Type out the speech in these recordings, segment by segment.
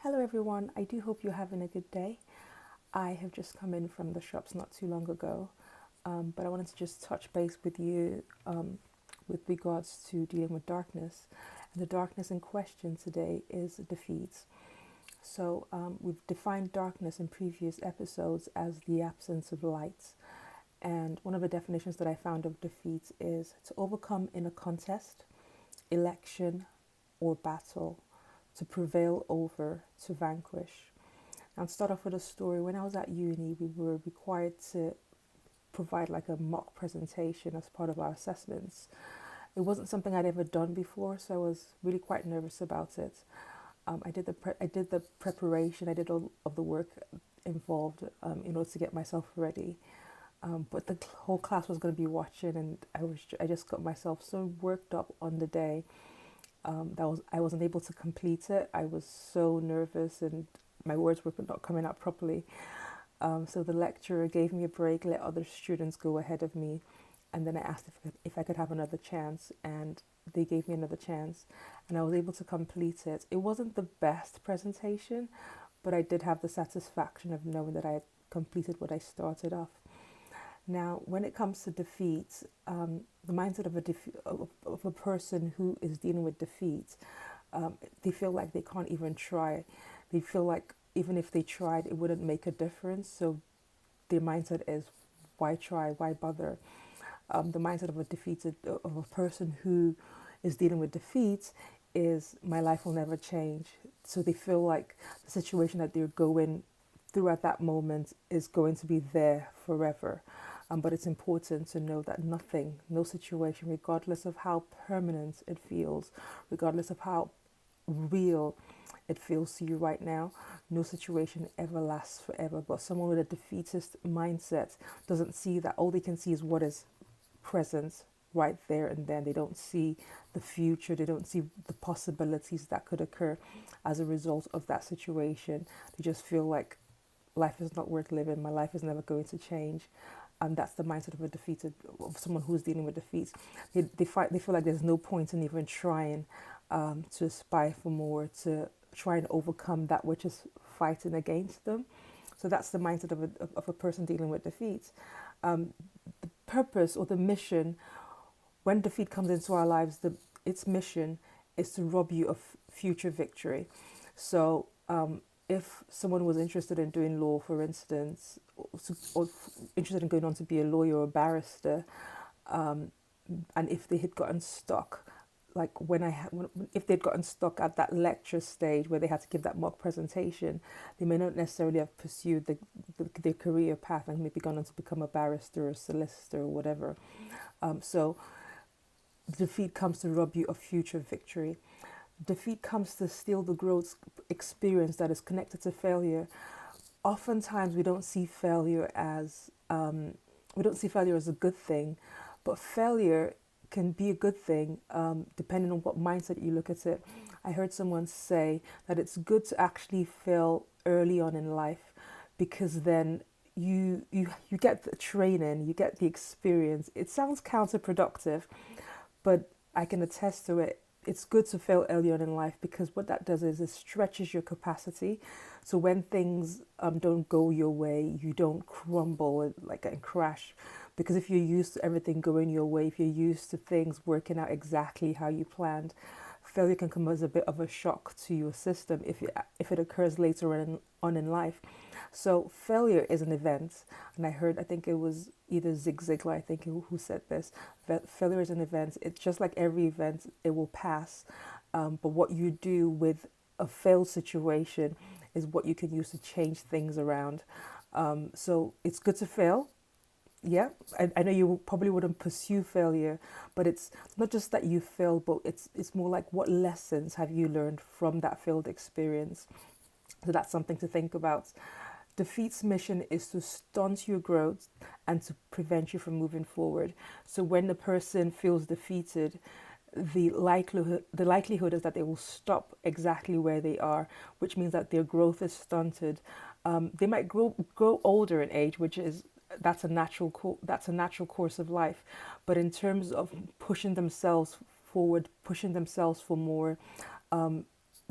Hello, everyone. I do hope you're having a good day. I have just come in from the shops not too long ago, but I wanted to just touch base with you with regards to dealing with darkness. And the darkness in question today is defeat. We've defined darkness in previous episodes as the absence of light. And one of the definitions that I found of defeat is to overcome in a contest, election, or battle, to prevail over, to vanquish. Now, to start off with a story, when I was at uni, we were required to provide like a mock presentation as part of our assessments. It wasn't something I'd ever done before, so I was really quite nervous about it. I did the preparation, I did all of the work involved in order to get myself ready. But the whole class was going to be watching, and I just got myself so worked up on the day that I wasn't able to complete it. I was so nervous, and my words were not coming out properly. So the lecturer gave me a break, let other students go ahead of me, and then I asked if I could have another chance, and they gave me another chance, and I was able to complete it. It wasn't the best presentation, but I did have the satisfaction of knowing that I had completed what I started off. Now, when it comes to defeat, the mindset of a person who is dealing with defeat, they feel like they can't even try. They feel like even if they tried, it wouldn't make a difference. So their mindset is, why try? Why bother? The mindset of a person who is dealing with defeat is, my life will never change. So they feel like the situation that they're going through at that moment is going to be there forever. But it's important to know that nothing, no situation, regardless of how permanent it feels, regardless of how real it feels to you right now, no situation ever lasts forever. But someone with a defeatist mindset doesn't see that. All they can see is what is present right there and then. They don't see the future, they don't see the possibilities that could occur as a result of that situation. They just feel like life is not worth living, my life is never going to change. And that's the mindset of of someone who's dealing with defeat. They feel like there's no point in even trying to aspire for more, to try and overcome that which is fighting against them. So that's the mindset of a person dealing with defeat. The purpose or the mission, when defeat comes into our lives, its mission is to rob you of future victory. So if someone was interested in doing law, for instance, or interested in going on to be a lawyer or a barrister, and if they had gotten stuck, like if they'd gotten stuck at that lecture stage where they had to give that mock presentation, they may not necessarily have pursued their career path and maybe gone on to become a barrister or solicitor or whatever. So defeat comes to rob you of future victory. Defeat comes to steal the growth experience that is connected to failure. Oftentimes, we don't see failure as a good thing, but failure can be a good thing depending on what mindset you look at it. I heard someone say that it's good to actually fail early on in life because then you get the training, you get the experience. It sounds counterproductive, but I can attest to it. It's good to fail early on in life because what that does is it stretches your capacity. So when things don't go your way, you don't crumble and crash. Because if you're used to everything going your way, if you're used to things working out exactly how you planned, failure can come as a bit of a shock to your system if it occurs later on in life. So failure is an event, and I think it was either Zig Ziglar, I think, who said this. That failure is an event. It's just like every event; it will pass. But what you do with a failed situation is what you can use to change things around. So it's good to fail. Yeah, I know you probably wouldn't pursue failure, but it's not just that you fail, but it's more like, what lessons have you learned from that failed experience? So that's something to think about. Defeat's mission is to stunt your growth and to prevent you from moving forward. So when the person feels defeated, the likelihood is that they will stop exactly where they are, which means that their growth is stunted. They might grow older in age, which is that's a natural course of life. But in terms of pushing themselves forward, pushing themselves for more,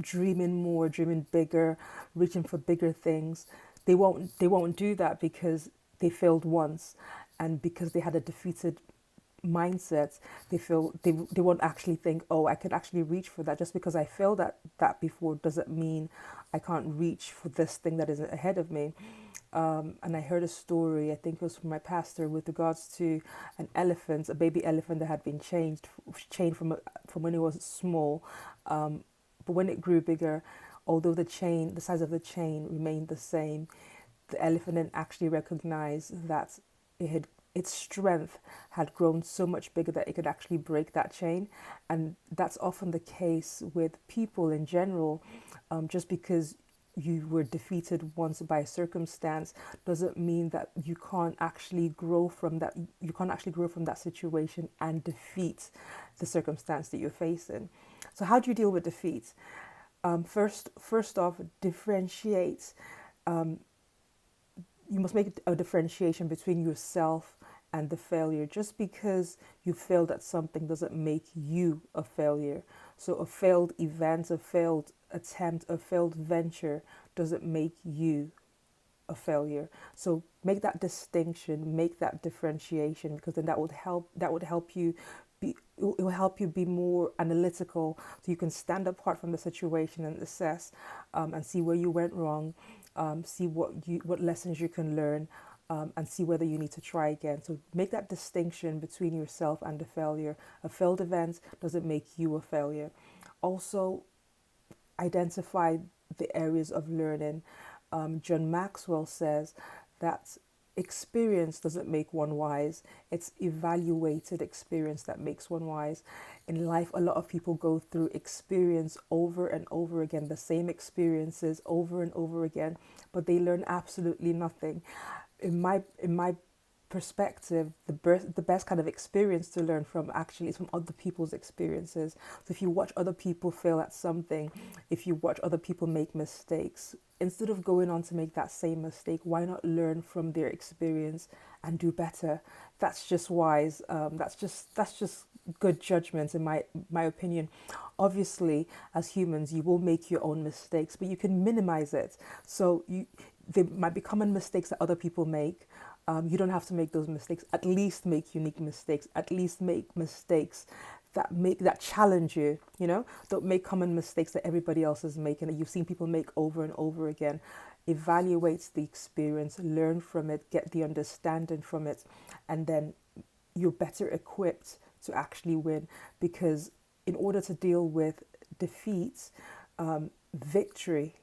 dreaming more, dreaming bigger, reaching for bigger things, they won't do that because they failed once, and because they had a defeated mindset. They won't actually think, oh, I could actually reach for that. Just because I failed at that before doesn't mean I can't reach for this thing that is ahead of me. And I heard a story, I think it was from my pastor, with regards to an elephant, a baby elephant that had been chained from when it was small. But when it grew bigger, although the size of the chain remained the same, the elephant didn't actually recognize that its strength had grown so much bigger that it could actually break that chain. And that's often the case with people in general. Just because you were defeated once by a circumstance doesn't mean that you can't actually grow from that. You can't actually grow from that situation and defeat the circumstance that you're facing. So how do you deal with defeat? First off, differentiate. You must make a differentiation between yourself and the failure. Just because you failed at something doesn't make you a failure. So a failed event, a failed attempt, a failed venture doesn't make you a failure. So make that distinction, make that differentiation, because then that would help you be it will help you be more analytical, so you can stand apart from the situation and assess, and see where you went wrong, see what lessons you can learn, and see whether you need to try again. So make that distinction between yourself and the failure. A failed event doesn't make you a failure. Also, identify the areas of learning. John Maxwell says that experience doesn't make one wise, it's evaluated experience that makes one wise. In life, a lot of people go through experience over and over again, the same experiences over and over again, but they learn absolutely nothing. In my perspective, the best kind of experience to learn from actually is from other people's experiences. So if you watch other people fail at something, if you watch other people make mistakes, instead of going on to make that same mistake, why not learn from their experience and do better? That's just wise. That's just good judgment in my opinion. Obviously, as humans, you will make your own mistakes, but you can minimize it. So they might be common mistakes that other people make. You don't have to make those mistakes. At least make unique mistakes. At least make mistakes that challenge you. Don't make common mistakes that everybody else is making, that you've seen people make over and over again. Evaluate the experience, learn from it, get the understanding from it, and then you're better equipped to actually win. Because in order to deal with defeat, victory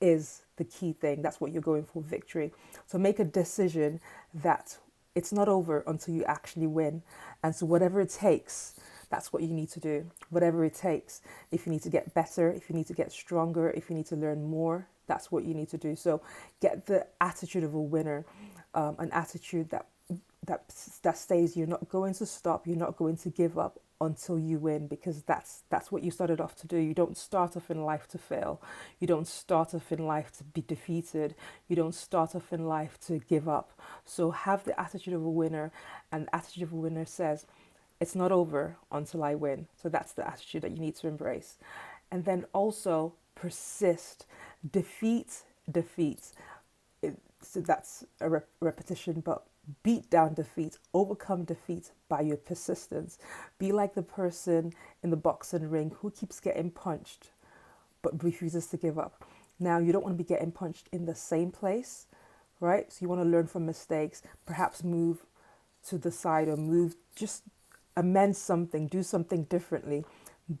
is the key thing. That's what you're going for, victory. So make a decision that it's not over until you actually win. And so whatever it takes, that's what you need to do. Whatever it takes. If you need to get better, if you need to get stronger, if you need to learn more, that's what you need to do. So get the attitude of a winner, an attitude that stays. You're not going to stop. You're not going to give up until you win, because that's what you started off to do. You don't start off in life to fail. You don't start off in life to be defeated. You don't start off in life to give up. So have the attitude of a winner, and the attitude of a winner says, it's not over until I win. So that's the attitude that you need to embrace. And then also persist. Defeat. So that's a repetition, but beat down defeat, overcome defeat by your persistence. Be like the person in the boxing ring who keeps getting punched but refuses to give up. Now, you don't want to be getting punched in the same place, right? So you want to learn from mistakes, perhaps move to the side, or just amend something, do something differently,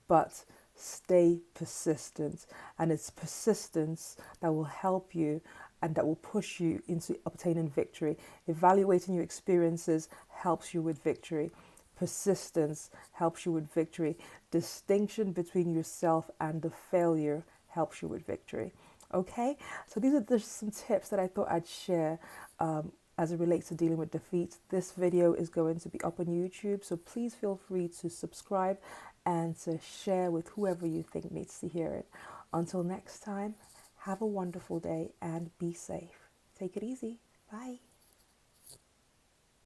but stay persistent. And it's persistence that will help you and that will push you into obtaining victory. Evaluating your experiences helps you with victory. Persistence helps you with victory. Distinction between yourself and the failure helps you with victory. Okay, so these are just some tips that I thought I'd share as it relates to dealing with defeat. This video is going to be up on YouTube, so please feel free to subscribe and to share with whoever you think needs to hear it. Until next time, have a wonderful day and be safe. Take it easy. Bye.